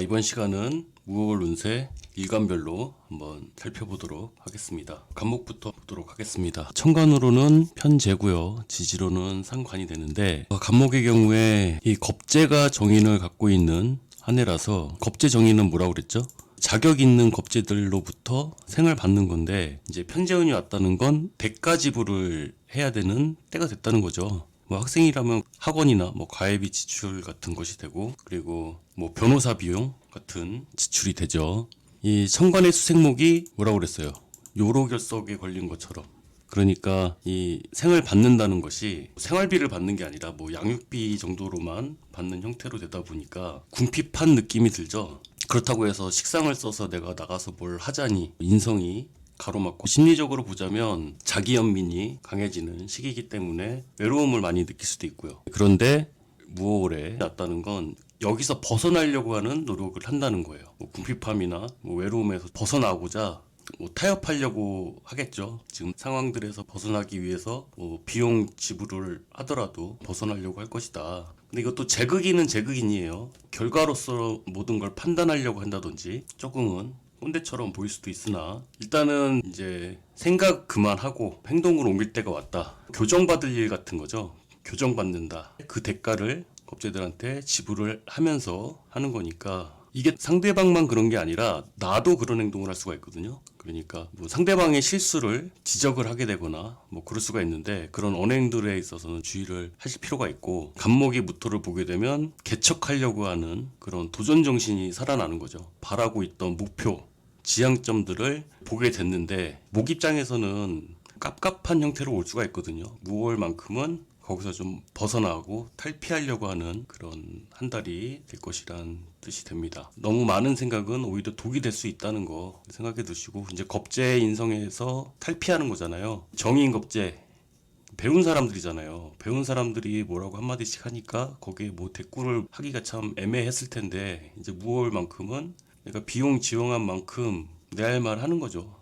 이번 시간은 무월 운세 일간별로 한번 살펴보도록 하겠습니다. 간목부터 보도록 하겠습니다. 천간으로는 편재고요. 지지로는 상관이 되는데 간목의 경우에 이 겁재가 정인을 갖고 있는 한 해라서 겁재 정인은 뭐라고 그랬죠? 자격 있는 겁재들로부터 생을 받는 건데 이제 편재운이 왔다는 건 대가 지불을 해야 되는 때가 됐다는 거죠. 학생이라면 학원이나 과외비 지출 같은 것이 되고, 그리고 변호사 비용 같은 지출이 되죠. 이 천간의 수생목이 뭐라고 그랬어요? 요로결석에 걸린 것처럼. 그러니까 이 생을 받는다는 것이 생활비를 받는 게 아니라 양육비 정도로만 받는 형태로 되다 보니까 궁핍한 느낌이 들죠. 그렇다고 해서 식상을 써서 내가 나가서 뭘 하자니 인성이 가로막고, 심리적으로 보자면 자기연민이 강해지는 시기이기 때문에 외로움을 많이 느낄 수도 있고요. 그런데 무월에 났다는 건 여기서 벗어나려고 하는 노력을 한다는 거예요. 궁핍함이나 외로움에서 벗어나고자 타협하려고 하겠죠. 지금 상황들에서 벗어나기 위해서 비용 지불을 하더라도 벗어나려고 할 것이다. 근데 이것도 제극인은 제극인이에요. 결과로서 모든 걸 판단하려고 한다든지 조금은 꼰대처럼 보일 수도 있으나, 일단은 이제 생각 그만하고 행동으로 옮길 때가 왔다. 교정받을 일 같은 거죠. 교정받는다. 그 대가를 겁재들한테 지불을 하면서 하는 거니까, 이게 상대방만 그런 게 아니라 나도 그런 행동을 할 수가 있거든요. 그러니까 상대방의 실수를 지적을 하게 되거나 그럴 수가 있는데, 그런 언행들에 있어서는 주의를 하실 필요가 있고, 간목이 무토를 보게 되면 개척하려고 하는 그런 도전 정신이 살아나는 거죠. 바라고 있던 목표, 지향점들을 보게 됐는데, 목 입장에서는 깝깝한 형태로 올 수가 있거든요. 무월만큼은 거기서 좀 벗어나고 탈피하려고 하는 그런 한 달이 될 것이란 뜻이 됩니다. 너무 많은 생각은 오히려 독이 될 수 있다는 거 생각해 두시고, 이제 겁재 인성에서 탈피하는 거잖아요. 정인 겁재, 배운 사람들이잖아요. 배운 사람들이 뭐라고 한마디씩 하니까 거기에 대꾸를 하기가 참 애매했을 텐데, 이제 무월만큼은 내가 비용 지원한 만큼 내 할 말 하는 거죠.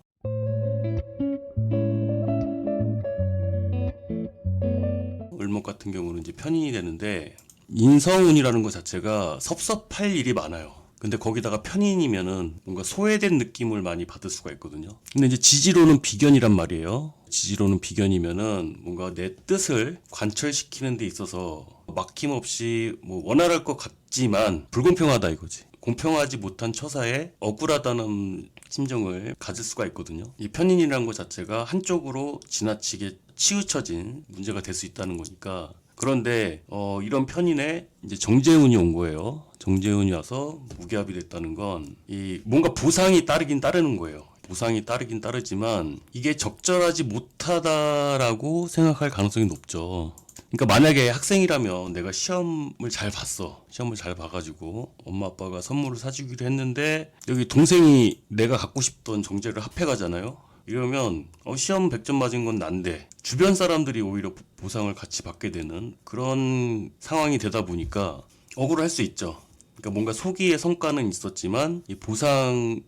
을목 같은 경우는 이제 편인이 되는데, 인성운이라는 것 자체가 섭섭할 일이 많아요. 근데 거기다가 편인이면은 뭔가 소외된 느낌을 많이 받을 수가 있거든요. 근데 이제 지지로는 비견이란 말이에요. 지지로는 비견이면은 뭔가 내 뜻을 관철시키는 데 있어서 막힘없이 원활할 것 같지만 불공평하다 이거지. 공평하지 못한 처사에 억울하다는 심정을 가질 수가 있거든요. 이 편인이라는 것 자체가 한쪽으로 지나치게 치우쳐진 문제가 될 수 있다는 거니까. 그런데 이런 편인에 이제 정재운이 온 거예요. 정재운이 와서 무기합이 됐다는 건 이 뭔가 보상이 따르긴 따르는 거예요. 보상이 따르긴 따르지만 이게 적절하지 못하다라고 생각할 가능성이 높죠. 그러니까 만약에 학생이라면 내가 시험을 잘 봤어. 시험을 잘 봐가지고 엄마 아빠가 선물을 사주기로 했는데 여기 동생이 내가 갖고 싶던 정재를 합해가잖아요. 이러면 시험 100점 맞은 건 난데 주변 사람들이 오히려 보상을 같이 받게 되는 그런 상황이 되다 보니까 억울할 수 있죠. 그러니까 뭔가 소기의 성과는 있었지만 이 보상이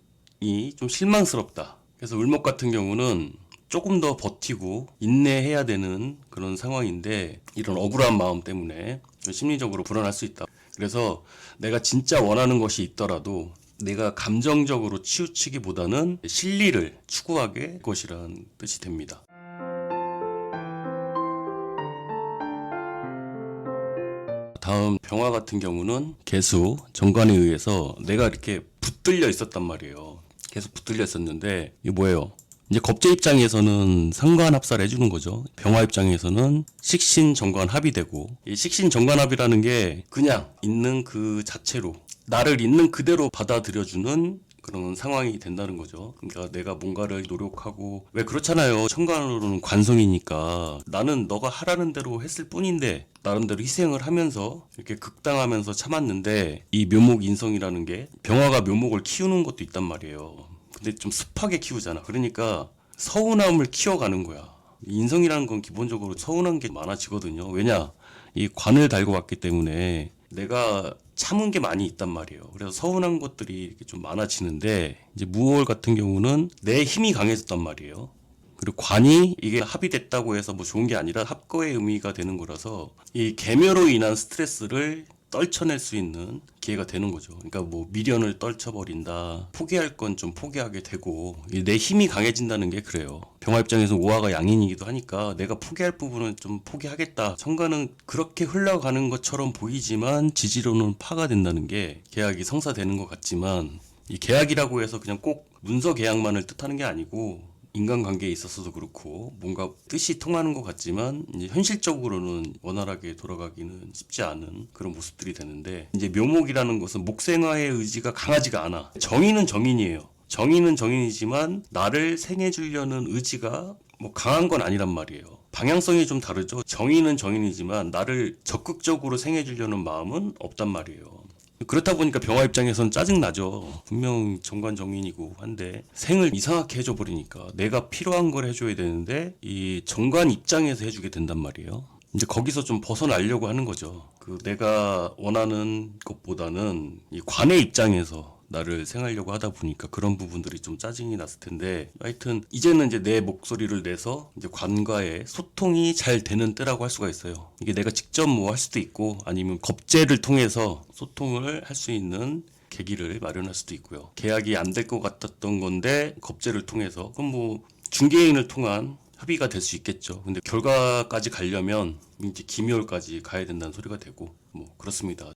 좀 실망스럽다. 그래서 을목 같은 경우는 조금 더 버티고 인내해야 되는 그런 상황인데, 이런 억울한 마음 때문에 좀 심리적으로 불안할 수 있다. 그래서 내가 진짜 원하는 것이 있더라도 내가 감정적으로 치우치기보다는 실리를 추구하게 될 것이란 뜻이 됩니다. 다음 병화 같은 경우는 개수, 정관에 의해서 내가 이렇게 붙들려 있었단 말이에요. 계속 붙들려 있었는데 이게 뭐예요? 이제 겁재 입장에서는 상관합사를 해주는 거죠. 병화 입장에서는 식신 정관 합이 되고, 이 식신 정관 합이라는 게 그냥 있는 그 자체로 나를 있는 그대로 받아들여주는 그런 상황이 된다는 거죠. 그러니까 내가 뭔가를 노력하고, 왜 그렇잖아요. 천간으로는 관성이니까 나는 너가 하라는 대로 했을 뿐인데 나름대로 희생을 하면서 이렇게 극당하면서 참았는데, 이 묘목 인성이라는 게 병화가 묘목을 키우는 것도 있단 말이에요. 근데 좀 습하게 키우잖아. 그러니까 서운함을 키워가는 거야. 인성이라는 건 기본적으로 서운한 게 많아지거든요. 왜냐? 이 관을 달고 왔기 때문에 내가 참은 게 많이 있단 말이에요. 그래서 서운한 것들이 이렇게 좀 많아지는데, 이제 무월 같은 경우는 내 힘이 강해졌단 말이에요. 그리고 관이 이게 합의됐다고 해서 좋은 게 아니라 합거의 의미가 되는 거라서 이 계묘로 인한 스트레스를 떨쳐낼 수 있는 기회가 되는 거죠. 그러니까 뭐 미련을 떨쳐버린다, 포기할 건 좀 포기하게 되고, 내 힘이 강해진다는 게 그래요. 병화 입장에서 오화가 양인이기도 하니까 내가 포기할 부분은 좀 포기하겠다. 천간은 그렇게 흘러가는 것처럼 보이지만 지지로는 파가 된다는 게, 계약이 성사되는 것 같지만 이 계약이라고 해서 그냥 꼭 문서 계약만을 뜻하는 게 아니고, 인간관계에 있어서도 그렇고 뭔가 뜻이 통하는 것 같지만 이제 현실적으로는 원활하게 돌아가기는 쉽지 않은 그런 모습들이 되는데, 이제 묘목이라는 것은 목생화의 의지가 강하지가 않아. 정의는 정인이에요. 정의는 정인이지만 나를 생해주려는 의지가 뭐 강한 건 아니란 말이에요. 방향성이 좀 다르죠. 정의는 정인이지만 나를 적극적으로 생해주려는 마음은 없단 말이에요. 그렇다 보니까 병화 입장에서는 짜증나죠. 분명 정관정인이고 한데 생을 이상하게 해줘 버리니까, 내가 필요한 걸 해줘야 되는데 이 정관 입장에서 해주게 된단 말이에요. 이제 거기서 좀 벗어나려고 하는 거죠. 그 내가 원하는 것보다는 이 관의 입장에서 나를 생하려고 하다 보니까 그런 부분들이 좀 짜증이 났을 텐데, 하여튼 이제는 이제 내 목소리를 내서 이제 관과의 소통이 잘 되는 때라고 할 수가 있어요. 이게 내가 직접 뭐 할 수도 있고 아니면 겁제를 통해서 소통을 할 수 있는 계기를 마련할 수도 있고요. 계약이 안 될 것 같았던 건데 겁제를 통해서, 그럼 뭐 중개인을 통한 협의가 될 수 있겠죠. 근데 결과까지 가려면 이제 기묘일까지 가야 된다는 소리가 되고, 뭐 그렇습니다.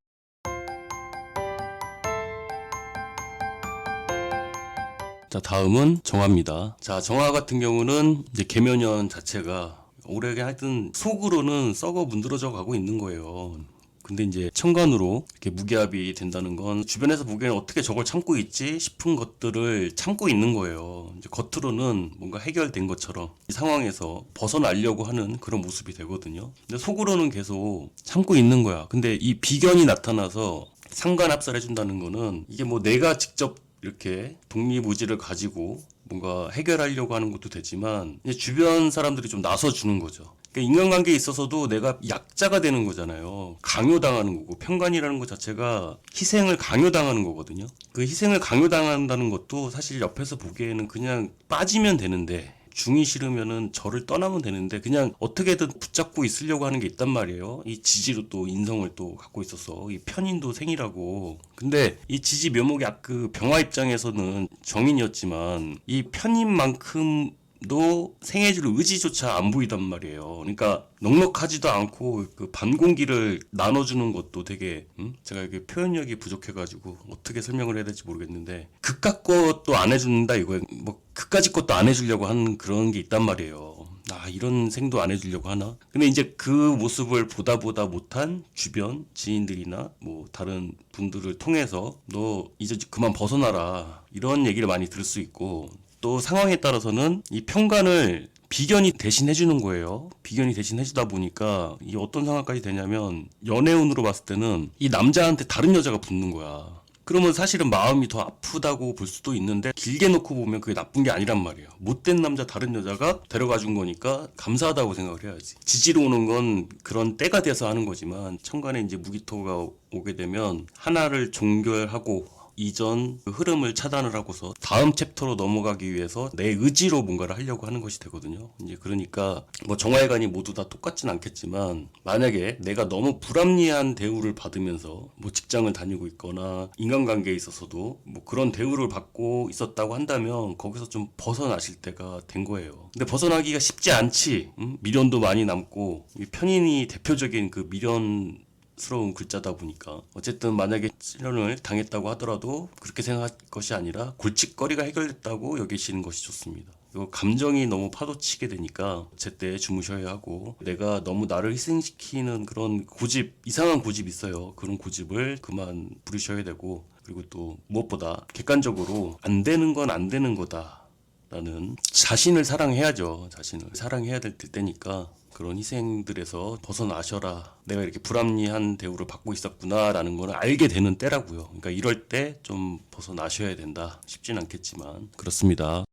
자, 다음은 정화입니다. 자, 정화 같은 경우는 이제 계묘년 자체가 올해 하여튼 속으로는 썩어 문드러져 가고 있는 거예요. 근데 이제 천간으로 이렇게 무기합이 된다는 건 주변에서 보기에는 어떻게 저걸 참고 있지 싶은 것들을 참고 있는 거예요. 이제 겉으로는 뭔가 해결된 것처럼 이 상황에서 벗어나려고 하는 그런 모습이 되거든요. 근데 속으로는 계속 참고 있는 거야. 근데 이 비견이 나타나서 상관합사를 해준다는 거는, 이게 뭐 내가 직접 이렇게 독립의지를 가지고 뭔가 해결하려고 하는 것도 되지만 이제 주변 사람들이 좀 나서주는 거죠. 그러니까 인간관계에 있어서도 내가 약자가 되는 거잖아요. 강요당하는 거고, 편관이라는 것 자체가 희생을 강요당하는 거거든요. 그 희생을 강요당한다는 것도 사실 옆에서 보기에는 그냥 빠지면 되는데, 중이 싫으면은 저를 떠나면 되는데 그냥 어떻게든 붙잡고 있으려고 하는 게 있단 말이에요. 이 지지로 또 인성을 또 갖고 있어서 이 편인도 생이라고. 근데 이 지지 묘목이 그 병화 입장에서는 정인이었지만 이 편인만큼 도 생해줄 의지조차 안 보이단 말이에요. 그러니까 넉넉하지도 않고 그 반공기를 나눠주는 것도 되게, 제가 이게 표현력이 부족해가지고 어떻게 설명을 해야 될지 모르겠는데, 그깟 것도 안 해준다 이거예요. 뭐 그까짓 것도 안 해주려고 하는 그런 게 있단 말이에요. 아, 이런 생도 안 해주려고 하나? 근데 이제 그 모습을 보다 못한 주변 지인들이나 뭐 다른 분들을 통해서 너 이제 그만 벗어나라, 이런 얘기를 많이 들을 수 있고, 또 상황에 따라서는 이 편관을 비견이 대신 해주는 거예요. 비견이 대신 해주다 보니까 이게 어떤 상황까지 되냐면, 연애운으로 봤을 때는 이 남자한테 다른 여자가 붙는 거야. 그러면 사실은 마음이 더 아프다고 볼 수도 있는데, 길게 놓고 보면 그게 나쁜 게 아니란 말이에요. 못된 남자 다른 여자가 데려가 준 거니까 감사하다고 생각을 해야지. 지지로 오는 건 그런 때가 돼서 하는 거지만, 천간에 이제 무기토가 오게 되면 하나를 종결하고 이전 그 흐름을 차단을 하고서 다음 챕터로 넘어가기 위해서 내 의지로 뭔가를 하려고 하는 것이 되거든요. 이제 그러니까 뭐 정화일관이 모두 다 똑같진 않겠지만, 만약에 내가 너무 불합리한 대우를 받으면서 뭐 직장을 다니고 있거나 인간관계에 있어서도 뭐 그런 대우를 받고 있었다고 한다면 거기서 좀 벗어나실 때가 된 거예요. 근데 벗어나기가 쉽지 않지. 미련도 많이 남고, 이 편인이 대표적인 그 미련 스러운 글자다 보니까, 어쨌든 만약에 실현을 당했다고 하더라도 그렇게 생각할 것이 아니라 골칫거리가 해결됐다고 여기시는 것이 좋습니다. 이거 감정이 너무 파도치게 되니까 제때 주무셔야 하고, 내가 너무 나를 희생시키는 그런 고집, 이상한 고집 있어요. 그런 고집을 그만 부리셔야 되고, 그리고 또 무엇보다 객관적으로 안 되는 건 안 되는 거다 라는, 자신을 사랑해야죠. 자신을 사랑해야 될 때니까 그런 희생들에서 벗어나셔라. 내가 이렇게 불합리한 대우를 받고 있었구나 라는 걸 알게 되는 때라고요. 그러니까 이럴 때 좀 벗어나셔야 된다. 쉽진 않겠지만 그렇습니다.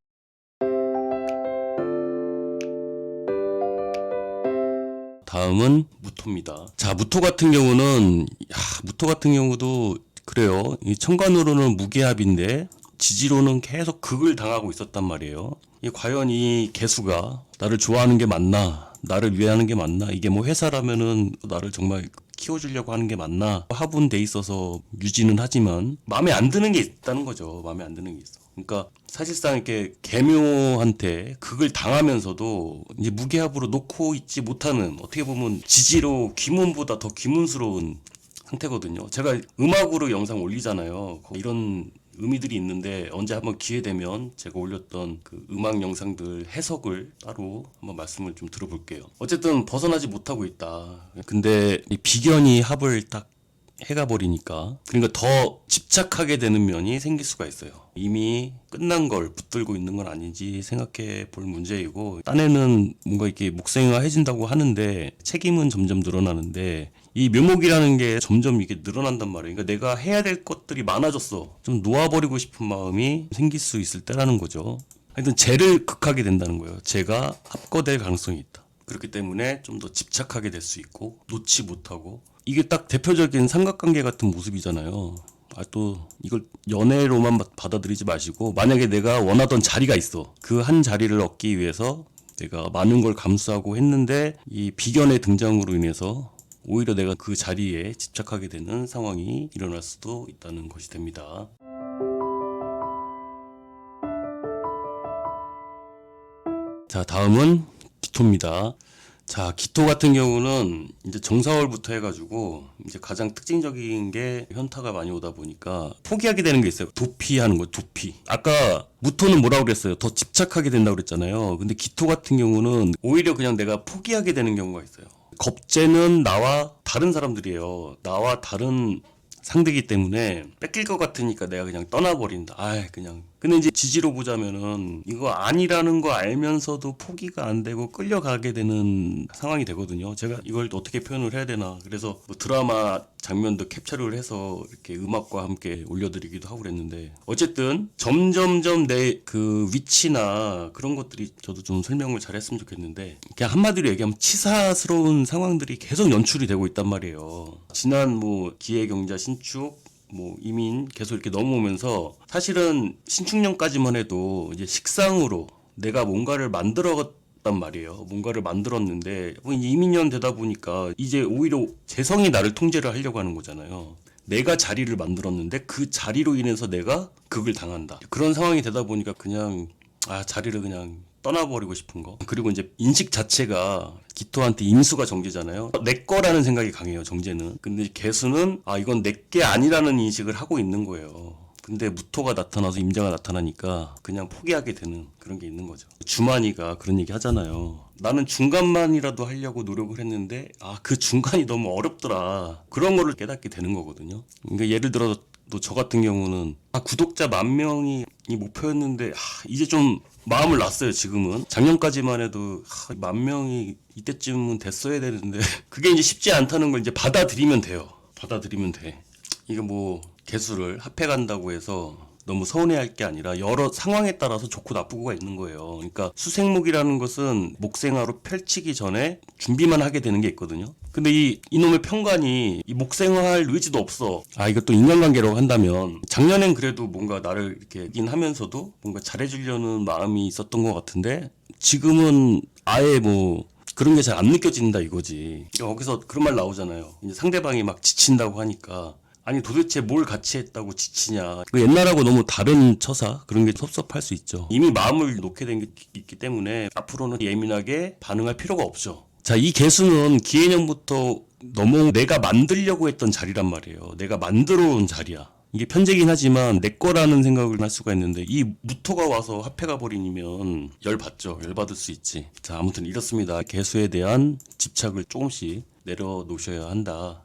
다음은 무토입니다. 자, 무토 같은 경우는, 무토 같은 경우도 그래요. 이 천간으로는 무계합인데 지지로는 계속 극을 당하고 있었단 말이에요. 과연 이 개수가 나를 좋아하는 게 맞나? 나를 위하는 게 맞나? 이게 뭐 회사라면은 나를 정말 키워주려고 하는 게 맞나? 화분돼 있어서 유지는 하지만 마음에 안 드는 게 있다는 거죠. 마음에 안 드는 게 있어. 그러니까 사실상 이렇게 계묘한테 극을 당하면서도 이제 무게합으로 놓고 있지 못하는, 어떻게 보면 지지로 귀문보다 더 귀문스러운 상태거든요. 제가 음악으로 영상 올리잖아요. 이런 의미들이 있는데 언제 한번 기회 되면 제가 올렸던 그 음악 영상들 해석을 따로 한번 말씀을 좀 들어볼게요. 어쨌든 벗어나지 못하고 있다. 근데 이 비견이 합을 딱 해가 버리니까, 그러니까 더 집착하게 되는 면이 생길 수가 있어요. 이미 끝난 걸 붙들고 있는 건 아닌지 생각해 볼 문제이고, 딴에는 뭔가 이렇게 목생화 해진다고 하는데 책임은 점점 늘어나는데 이 묘목이라는 게 점점 이게 늘어난단 말이에요. 그러니까 내가 해야 될 것들이 많아졌어. 좀 놓아버리고 싶은 마음이 생길 수 있을 때라는 거죠. 하여튼 재를 극하게 된다는 거예요. 재가 합거될 가능성이 있다. 그렇기 때문에 좀 더 집착하게 될 수 있고, 놓지 못하고, 이게 딱 대표적인 삼각관계 같은 모습이잖아요. 또 이걸 연애로만 받아들이지 마시고, 만약에 내가 원하던 자리가 있어. 그 한 자리를 얻기 위해서 내가 많은 걸 감수하고 했는데 이 비견의 등장으로 인해서 오히려 내가 그 자리에 집착하게 되는 상황이 일어날 수도 있다는 것이 됩니다. 자, 다음은 기토입니다. 자, 기토 같은 경우는 이제 정사월부터 해가지고 이제 가장 특징적인 게 현타가 많이 오다 보니까 포기하게 되는 게 있어요. 도피하는 거, 도피. 아까 무토는 뭐라고 그랬어요? 더 집착하게 된다고 그랬잖아요. 근데 기토 같은 경우는 오히려 그냥 내가 포기하게 되는 경우가 있어요. 겁재는 나와 다른 사람들이에요. 나와 다른 상대이기 때문에 뺏길 것 같으니까 내가 그냥 떠나버린다. 그냥. 근데 이제 지지로 보자면은 이거 아니라는 거 알면서도 포기가 안 되고 끌려가게 되는 상황이 되거든요. 제가 이걸 어떻게 표현을 해야 되나. 그래서 뭐 드라마 장면도 캡처를 해서 이렇게 음악과 함께 올려드리기도 하고 그랬는데, 어쨌든 점점점 내 그 위치나 그런 것들이 저도 좀 설명을 잘 했으면 좋겠는데, 그냥 한마디로 얘기하면 치사스러운 상황들이 계속 연출이 되고 있단 말이에요. 지난 뭐 기해경자 신축 뭐 이민 계속 이렇게 넘어오면서 사실은 신축년까지만 해도 이제 식상으로 내가 뭔가를 만들었단 말이에요. 뭔가를 만들었는데 이제 이민년 되다 보니까 이제 오히려 재성이 나를 통제를 하려고 하는 거잖아요. 내가 자리를 만들었는데 그 자리로 인해서 내가 극을 당한다. 그런 상황이 되다 보니까 그냥 자리를 그냥 떠나버리고 싶은 거. 그리고 이제 인식 자체가 기토한테 임수가 정제잖아요. 내 거라는 생각이 강해요, 정제는. 근데 개수는 이건 내 게 아니라는 인식을 하고 있는 거예요. 근데 무토가 나타나서 임자가 나타나니까 그냥 포기하게 되는 그런 게 있는 거죠. 주만이가 그런 얘기 하잖아요. 나는 중간만이라도 하려고 노력을 했는데 그 중간이 너무 어렵더라. 그런 거를 깨닫게 되는 거거든요. 그러니까 예를 들어 또 저 같은 경우는 구독자 10,000명이 목표였는데 이제 좀 마음을 놨어요. 지금은 작년까지만 해도 10,000명이 이때쯤은 됐어야 되는데 그게 이제 쉽지 않다는 걸 이제 받아들이면 돼요. 받아들이면 돼. 이게 뭐 개수를 합해간다고 해서 너무 서운해할 게 아니라 여러 상황에 따라서 좋고 나쁘고가 있는 거예요. 그러니까 수생목이라는 것은 목생화로 펼치기 전에 준비만 하게 되는 게 있거든요. 근데 이놈의 편관이 이 목생화할 의지도 없어. 이것도 인간관계라고 한다면 작년엔 그래도 뭔가 나를 이렇게 하긴 하면서도 뭔가 잘해주려는 마음이 있었던 것 같은데 지금은 아예 뭐 그런 게 잘 안 느껴진다 이거지. 여기서 그런 말 나오잖아요. 이제 상대방이 막 지친다고 하니까 아니 도대체 뭘 같이 했다고 지치냐. 옛날하고 너무 다른 처사 그런 게 섭섭할 수 있죠. 이미 마음을 놓게 된 게 있기 때문에 앞으로는 예민하게 반응할 필요가 없죠. 자, 이 개수는 기해년부터 너무 내가 만들려고 했던 자리란 말이에요. 내가 만들어 온 자리야. 이게 편제긴 하지만 내 거라는 생각을 할 수가 있는데 이 무토가 와서 합해가 버리면 열받죠. 열받을 수 있지. 자, 아무튼 이렇습니다. 개수에 대한 집착을 조금씩 내려놓으셔야 한다.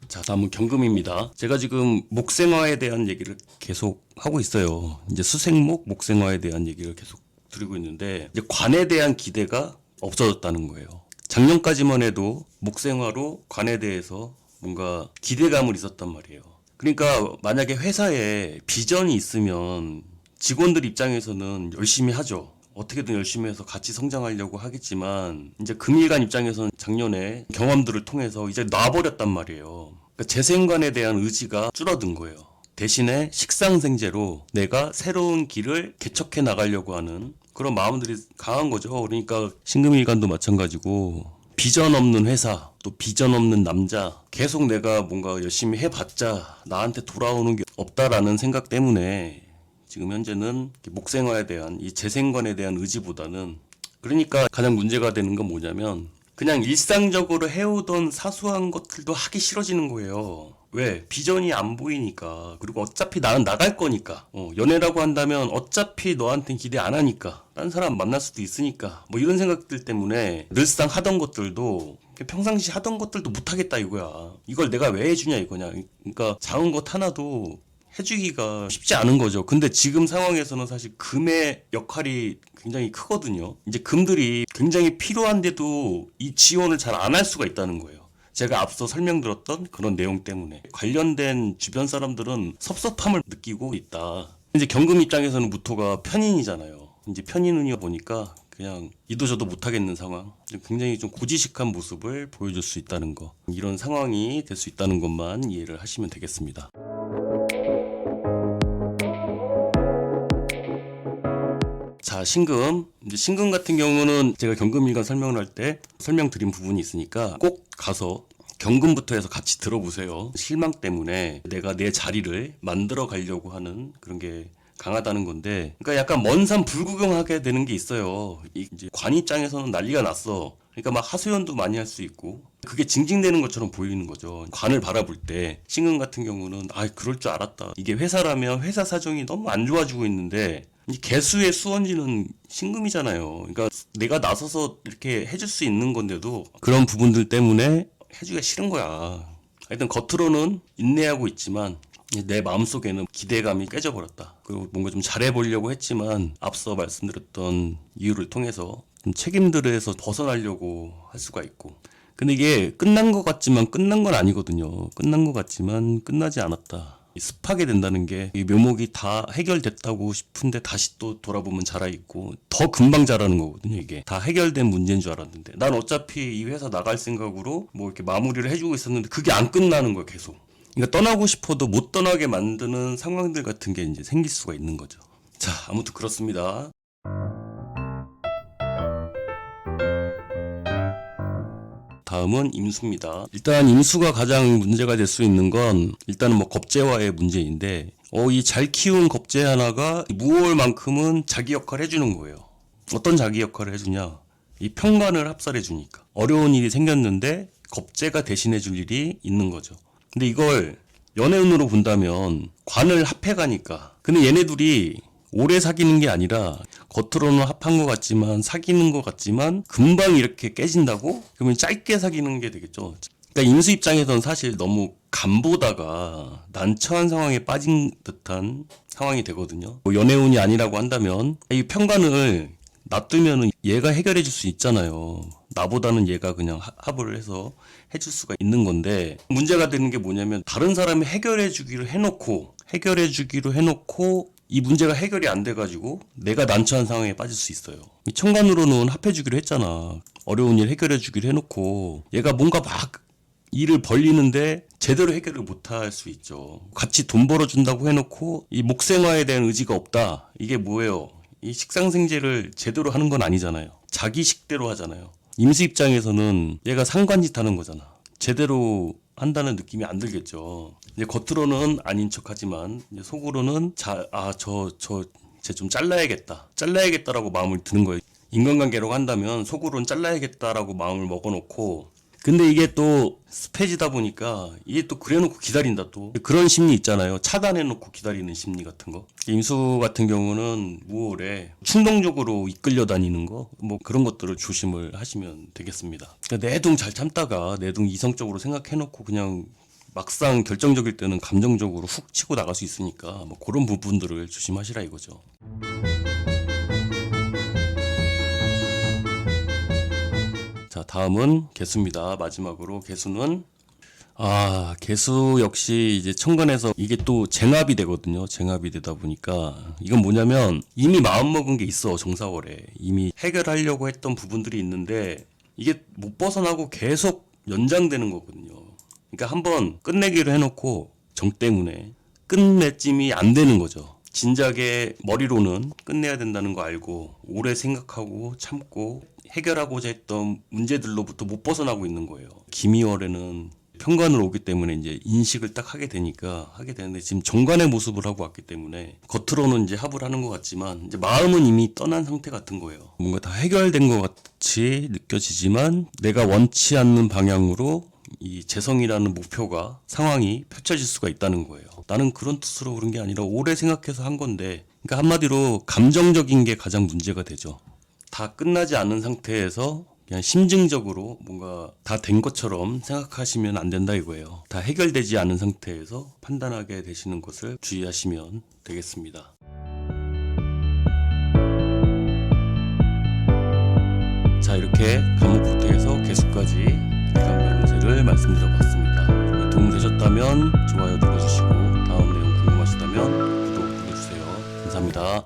자, 다음은 경금입니다. 제가 지금 목생화에 대한 얘기를 계속 하고 있어요. 이제 수생목, 목생화에 대한 얘기를 계속 드리고 있는데 이제 관에 대한 기대가 없어졌다는 거예요. 작년까지만 해도 목생화로 관에 대해서 뭔가 기대감을 있었단 말이에요. 그러니까 만약에 회사에 비전이 있으면 직원들 입장에서는 열심히 하죠. 어떻게든 열심히 해서 같이 성장하려고 하겠지만 이제 금일간 입장에서는 작년에 경험들을 통해서 이제 놔버렸단 말이에요. 그러니까 재생관에 대한 의지가 줄어든 거예요. 대신에 식상생재로 내가 새로운 길을 개척해 나가려고 하는 그런 마음들이 강한 거죠. 그러니까 신금일간도 마찬가지고 비전 없는 회사, 또 비전 없는 남자, 계속 내가 뭔가 열심히 해봤자 나한테 돌아오는 게 없다라는 생각 때문에 지금 현재는 목생활에 대한 이 재생관에 대한 의지보다는, 그러니까 가장 문제가 되는 건 뭐냐면 그냥 일상적으로 해오던 사소한 것들도 하기 싫어지는 거예요. 왜? 비전이 안 보이니까. 그리고 어차피 나는 나갈 거니까. 연애라고 한다면 어차피 너한텐 기대 안 하니까. 딴 사람 만날 수도 있으니까. 뭐 이런 생각들 때문에 늘상 하던 것들도, 평상시 하던 것들도 못하겠다 이거야. 이걸 내가 왜 해주냐 이거냐. 그러니까 작은 것 하나도 해주기가 쉽지 않은 거죠. 근데 지금 상황에서는 사실 금의 역할이 굉장히 크거든요. 이제 금들이 굉장히 필요한데도 이 지원을 잘 안 할 수가 있다는 거예요. 제가 앞서 설명드렸던 그런 내용 때문에 관련된 주변 사람들은 섭섭함을 느끼고 있다. 이제 경금 입장에서는 무토가 편인이잖아요. 이제 편인운이다 보니까 그냥 이도저도 못하겠는 상황, 굉장히 좀 고지식한 모습을 보여줄 수 있다는 거, 이런 상황이 될 수 있다는 것만 이해를 하시면 되겠습니다. 자, 신금. 이제 신금 같은 경우는 제가 경금일간 설명을 할 때 설명드린 부분이 있으니까 꼭 가서 경금부터 해서 같이 들어보세요. 실망 때문에 내가 내 자리를 만들어 가려고 하는 그런 게 강하다는 건데, 그러니까 약간 먼 산 불구경하게 되는 게 있어요. 이제 관 입장에서는 난리가 났어. 그러니까 막 하소연도 많이 할 수 있고, 그게 징징대는 것처럼 보이는 거죠. 관을 바라볼 때 신금 같은 경우는 그럴 줄 알았다. 이게 회사라면 회사 사정이 너무 안 좋아지고 있는데 이 개수의 수원지는 신금이잖아요. 그러니까 내가 나서서 이렇게 해줄 수 있는 건데도 그런 부분들 때문에 해주기가 싫은 거야. 하여튼 겉으로는 인내하고 있지만 내 마음속에는 기대감이 깨져버렸다. 그리고 뭔가 좀 잘해보려고 했지만 앞서 말씀드렸던 이유를 통해서 좀 책임들에서 벗어나려고 할 수가 있고, 근데 이게 끝난 것 같지만 끝난 건 아니거든요. 끝난 것 같지만 끝나지 않았다. 습하게 된다는 게, 이 묘목이 다 해결됐다고 싶은데 다시 또 돌아보면 자라있고 더 금방 자라는 거거든요. 이게 다 해결된 문제인 줄 알았는데, 난 어차피 이 회사 나갈 생각으로 뭐 이렇게 마무리를 해주고 있었는데 그게 안 끝나는 거야, 계속. 그러니까 떠나고 싶어도 못 떠나게 만드는 상황들 같은 게 이제 생길 수가 있는 거죠. 자, 아무튼 그렇습니다. 다음은 임수입니다. 일단 임수가 가장 문제가 될 수 있는 건 일단은 뭐 겁재와의 문제인데, 이 잘 키운 겁재 하나가 무월만큼은 자기 역할을 해주는 거예요. 어떤 자기 역할을 해주냐? 이 평관을 합살해 주니까. 어려운 일이 생겼는데 겁재가 대신해 줄 일이 있는 거죠. 근데 이걸 연애운으로 본다면 관을 합해 가니까. 근데 얘네들이 오래 사귀는 게 아니라 겉으로는 합한 것 같지만, 사귀는 것 같지만 금방 이렇게 깨진다고? 그러면 짧게 사귀는 게 되겠죠. 그러니까 임수 입장에서는 사실 너무 간보다가 난처한 상황에 빠진 듯한 상황이 되거든요. 뭐 연애운이 아니라고 한다면 이 평관을 놔두면은 얘가 해결해 줄 수 있잖아요. 나보다는 얘가 그냥 합을 해서 해줄 수가 있는 건데, 문제가 되는 게 뭐냐면 다른 사람이 해결해 주기로 해놓고 이 문제가 해결이 안 돼가지고 내가 난처한 상황에 빠질 수 있어요. 이 천간으로는 합해주기로 했잖아. 어려운 일 해결해주기로 해놓고 얘가 뭔가 막 일을 벌리는데 제대로 해결을 못할 수 있죠. 같이 돈 벌어준다고 해놓고 이 목생화에 대한 의지가 없다. 이게 뭐예요? 이 식상생재를 제대로 하는 건 아니잖아요. 자기 식대로 하잖아요. 임수 입장에서는 얘가 상관짓 하는 거잖아. 제대로 한다는 느낌이 안 들겠죠. 이제 겉으로는 아닌 척하지만 이제 속으로는 쟤 좀 잘라야겠다라고 마음을 드는 거예요. 인간관계라고 한다면 속으로는 잘라야겠다라고 마음을 먹어놓고, 근데 이게 또 습해지다 보니까 이게 또 그래놓고 기다린다. 또 그런 심리 있잖아요. 차단해놓고 기다리는 심리 같은 거. 임수 같은 경우는 무월에 충동적으로 이끌려 다니는 거, 뭐 그런 것들을 조심을 하시면 되겠습니다. 그러니까 내동 잘 참다가 내동 이성적으로 생각해놓고 그냥 막상 결정적일 때는 감정적으로 훅 치고 나갈 수 있으니까 뭐 그런 부분들을 조심하시라 이거죠. 자, 다음은 개수입니다. 마지막으로 개수는 개수 역시 이제 천간에서 이게 또 쟁합이 되거든요. 쟁합이 되다 보니까 이건 뭐냐면 이미 마음먹은 게 있어. 정사월에 이미 해결하려고 했던 부분들이 있는데 이게 못 벗어나고 계속 연장되는 거거든요. 그러니까 한번 끝내기로 해놓고 정 때문에 끝맺짐이 안 되는 거죠. 진작에 머리로는 끝내야 된다는 거 알고 오래 생각하고 참고 해결하고자 했던 문제들로부터 못 벗어나고 있는 거예요. 김이월에는 편관을 오기 때문에 이제 인식을 딱 하게 되는데 지금 정관의 모습을 하고 왔기 때문에 겉으로는 이제 합을 하는 것 같지만 이제 마음은 이미 떠난 상태 같은 거예요. 뭔가 다 해결된 것 같이 느껴지지만 내가 원치 않는 방향으로 이 재성이라는 목표가 상황이 펼쳐질 수가 있다는 거예요. 나는 그런 뜻으로 그런 게 아니라 오래 생각해서 한 건데, 그러니까 한마디로 감정적인 게 가장 문제가 되죠. 다 끝나지 않은 상태에서 그냥 심증적으로 뭔가 다 된 것처럼 생각하시면 안 된다 이거예요. 다 해결되지 않은 상태에서 판단하게 되시는 것을 주의하시면 되겠습니다. 자, 이렇게 간목부터해서 개수까지 일간별운세를 말씀드려봤습니다. 도움되셨다면 좋아요 눌러주시고 다음 내용 궁금하시다면 구독 눌러주세요. 감사합니다.